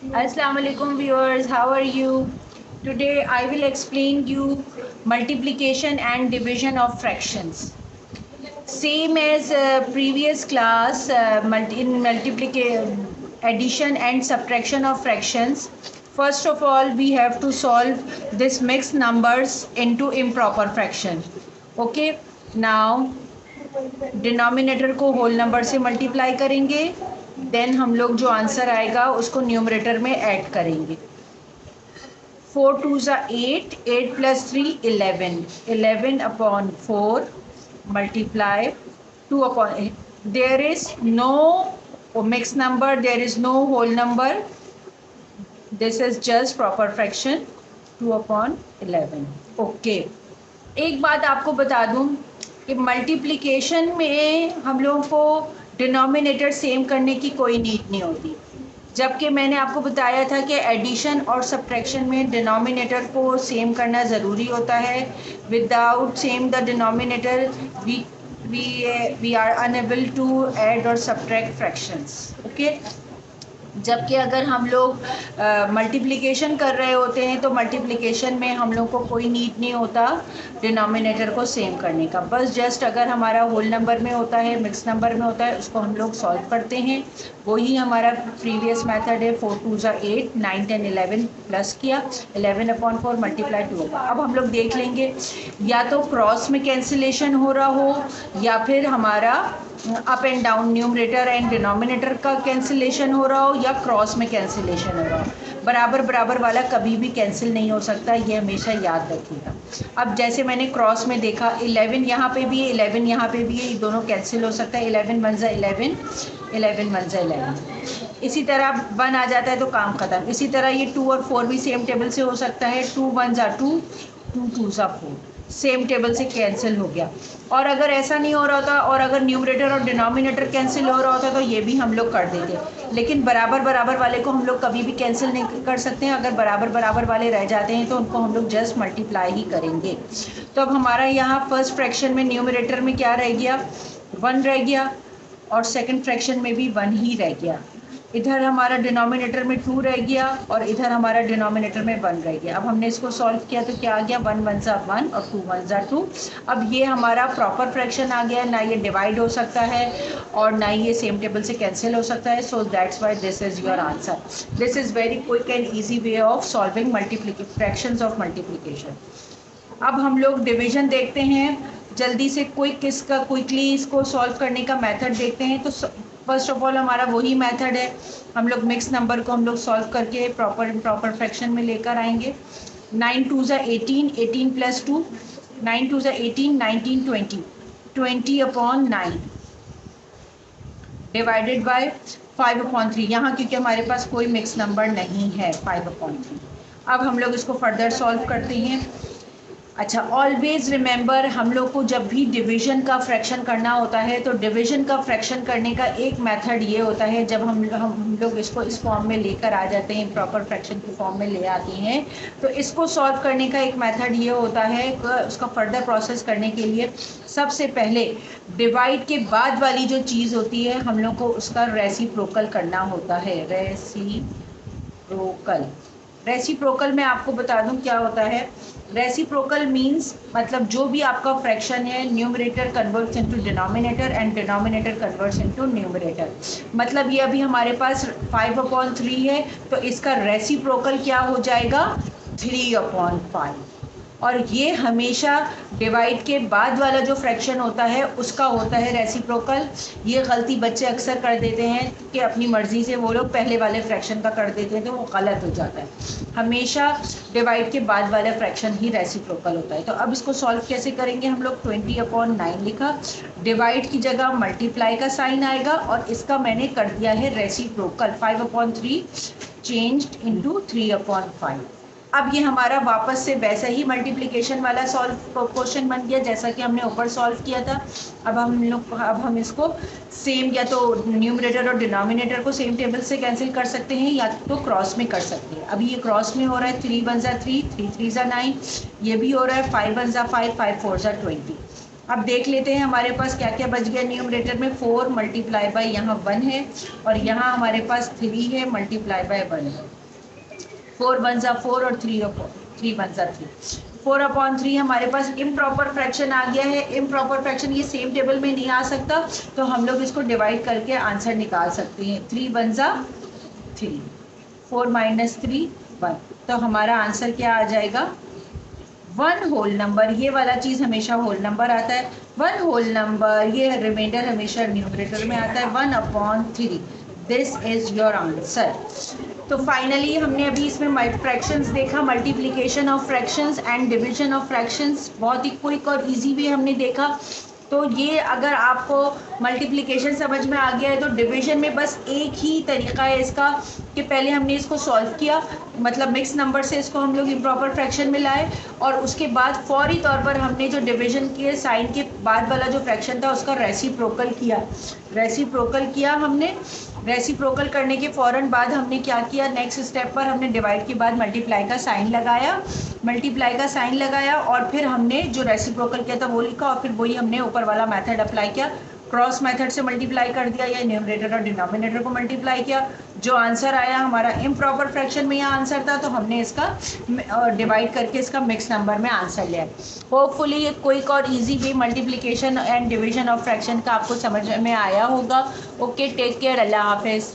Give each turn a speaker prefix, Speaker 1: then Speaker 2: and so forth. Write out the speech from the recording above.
Speaker 1: Assalamu alaikum viewers, how are you? Today I will explain you multiplication and division of fractions. Same as previous class, in multiplication, addition and subtraction of fractions. First of all, we have to solve this mixed numbers into improper fraction. Okay, now denominator को whole number से multiply करेंगे, then हम लोग जो answer आएगा उसको numerator में add करेंगे. 4 2 8, 8 + 3 11, 11 upon 4 multiply 2 upon, there is no mixed number, there is no whole number, this is just proper fraction 2 upon 11. Okay, एक बात आपको बता दूं कि मल्टीप्लिकेशन में हम लोगों को डिनोमिनेटर सेम करने की कोई नीड नहीं होती, जबकि मैंने आपको बताया था कि एडिशन और सब्ट्रैक्शन में डिनोमिनेटर को सेम करना ज़रूरी होता है. Without same the denominator we are unable to add और सब्ट्रैक्ट फ्रैक्शंस. ओके, जबकि अगर हम लोग मल्टीप्लिकेशन कर रहे होते हैं तो मल्टीप्लिकेशन में हम लोग को कोई नीड नहीं होता डिनोमिनेटर को सेम करने का. बस जस्ट अगर हमारा होल नंबर में होता है, मिक्स नंबर में होता है, उसको हम लोग सॉल्व करते हैं. वही हमारा प्रीवियस मेथड है. 4 2 8, 9 10 11 प्लस किया, 11/4 मल्टीप्लाई 2. अब हम लोग देख लेंगे या तो क्रॉस में कैंसिलेशन हो रहा हो या फिर हमारा up and down numerator and denominator का कैंसिलेशन हो रहा हो या क्रॉस में कैंसिलेशन हो रहा हो. बराबर बराबर वाला कभी भी कैंसिल नहीं हो सकता, ये हमेशा याद रखिएगा. अब जैसे मैंने क्रॉस में देखा, 11 यहाँ पे भी है, 11 यहाँ पे भी है, ये दोनों कैंसिल हो सकता है. 11 1 = 11, 11 1 = 11. इसी तरह 1 आ जाता है तो काम खत्म. इसी तरह ये 2 और 4 भी सेम टेबल से हो सकता है. 2 1 = 2, 2 2 = 4, सेम टेबल से कैंसिल हो गया. और अगर ऐसा नहीं हो रहा होता और अगर न्यूमरेटर और डिनोमिनेटर कैंसिल हो रहा होता तो ये भी हम लोग कर देते. लेकिन बराबर बराबर वाले को हम लोग कभी भी कैंसिल नहीं कर सकते हैं. अगर बराबर बराबर वाले रह जाते हैं तो उनको हम लोग जस्ट मल्टीप्लाई ही करेंगे. तो अब हमारा यहाँ फर्स्ट फ्रैक्शन में न्यूमरेटर में क्या रह गया, 1 रह गया, और सेकंड फ्रैक्शन में भी 1 ही रह गया. इधर हमारा डिनोमिनेटर में 2 रह गया और इधर हमारा डिनोमिनेटर में 1 रह गया. अब हमने इसको सॉल्व किया तो क्या आ गया, 1 1 = 1 और 2 1 = 2. अब ये हमारा प्रॉपर फ्रैक्शन आ गया. ना ये डिवाइड हो सकता है और ना ये सेम टेबल से कैंसिल हो सकता है. So that's why this is your answer. This is very quick and easy way of solving fractions of multiplication. अब हम लोग डिवीजन देखते हैं जल्दी से. क्विकली इसको सॉल्व करने का मेथड देखते हैं. तो फर्स्ट ऑफ ऑल हमारा वही मेथड है, हम लोग मिक्स नंबर को हम लोग सॉल्व करके प्रॉपर फ्रैक्शन में लेकर आएंगे. 9 2 = 18, 18 + 2, 9 2 = 18, 19 20, 20/9 डिवाइडेड बाय 5/3. यहाँ क्योंकि हमारे पास कोई मिक्स नंबर नहीं है, 5/3. अब हम लोग इसको फर्दर सॉल्व करते हैं. अच्छा, ऑलवेज रिमेंबर, हम लोग को जब भी डिवीजन का फ्रैक्शन करना होता है तो डिवीजन का फ्रैक्शन करने का एक मेथड ये होता है, जब हम लोग इसको इस फॉर्म में लेकर आ जाते हैं, प्रॉपर फ्रैक्शन की फॉर्म में ले आते हैं, तो इसको सॉल्व करने का एक मेथड ये होता है. उसका फर्दर प्रोसेस करने के लिए सबसे पहले डिवाइड के बाद वाली जो चीज़ होती है हम लोग को उसका रेसिप्रोकल करना होता है. रेसिप्रोकल मैं आपको बता दूं क्या होता है. रेसिप्रोकल मीन्स मतलब जो भी आपका फ्रैक्शन है, numerator converts into denominator and denominator converts into numerator. मतलब ये अभी हमारे पास 5/3 है तो इसका रेसिप्रोकल क्या हो जाएगा, 3/5. और ये हमेशा डिवाइड के बाद वाला जो फ्रैक्शन होता है उसका होता है रेसिप्रोकल. ये गलती बच्चे अक्सर कर देते हैं कि अपनी मर्ज़ी से वो लोग पहले वाले फ्रैक्शन का कर देते हैं तो वो गलत हो जाता है. हमेशा डिवाइड के बाद वाला फ्रैक्शन ही रेसिप्रोकल होता है. तो अब इसको सॉल्व कैसे करेंगे हम लोग. 20/9 लिखा, डिवाइड की जगह मल्टीप्लाई का साइन आएगा और इसका मैंने कर दिया है रेसिप्रोकल. 5/3 changed into 3/5. अब ये हमारा वापस से वैसा ही मल्टीप्लिकेशन वाला क्वेश्चन बन गया जैसा कि हमने ऊपर सॉल्व किया था. अब हम इसको सेम या तो न्यूमरेटर और डिनोमिनेटर को सेम टेबल से कैंसिल कर सकते हैं या तो क्रॉस में कर सकते हैं. अभी ये क्रॉस में हो रहा है. 3 1 = 3, 3 3 = 9. ये भी हो रहा है 5 1 = 5, 5 4 = 20. अब देख लेते हैं हमारे पास क्या क्या बच गया न्यूमरेटर में। 4 मल्टीप्लाई बाय यहाँ 1 है और यहाँ हमारे पास 3 है मल्टीप्लाई बाय 1 है। 4 वन ज़ा 4 और 3 वन ज़ा 3। 4/3 हमारे पास इम्प्रॉपर फ्रैक्शन आ गया है। इम्प्रॉपर फ्रैक्शन ये सेम टेबल में नहीं आ सकता, तो हम लोग इसको डिवाइड करके आंसर निकाल सकते हैं। 3 वन ज़ा 3, 4 माइनस 3 1। तो हमारा आंसर क्या आ जाएगा? 1 होल नंबर। ये वाला चीज़ हमेशा होल नंबर आता है। 1 होल नंबर, ये रिमाइंडर हमेशा न्यूमरेटर में आता है। 1/3, दिस इज योर आंसर। तो फाइनली हमने अभी इसमें फ्रैक्शंस देखा, multiplication of fractions and division of fractions, बहुत ही क्विक और इजी वे हमने देखा। तो ये अगर आपको मल्टीप्लिकेशन समझ में आ गया है तो डिवीजन में बस एक ही तरीका है इसका कि पहले हमने इसको सॉल्व किया, मतलब मिक्स नंबर से इसको हम लोग इम्प्रॉपर फ्रैक्शन में लाए और उसके बाद फौरी तौर पर हमने जो डिवीजन के साइन के बाद वाला जो फ्रैक्शन था उसका रेसिप्रोकल किया। रेसिप्रोकल किया हमने। रेसिप्रोकल करने के फ़ौरन बाद हमने क्या किया, नेक्स्ट स्टेप पर हमने डिवाइड के बाद मल्टीप्लाई का साइन लगाया। मल्टीप्लाई का साइन लगाया और फिर हमने जो रेसिप्रोकल किया था वो लिखा और फिर वही हमने ऊपर वाला मेथड अप्लाई किया। क्रॉस मेथड से मल्टीप्लाई कर दिया या न्यूमरेटर और डिनोमिनेटर को मल्टीप्लाई किया। जो आंसर आया हमारा इम्प्रॉपर फ्रैक्शन में यह आंसर था, तो हमने इसका डिवाइड करके इसका मिक्स नंबर में आंसर लिया। होपफुली ये क्विक और easy way multiplication and division of fraction का आपको समझ में आया होगा। ओके, टेक केयर, अल्लाह हाफिज़।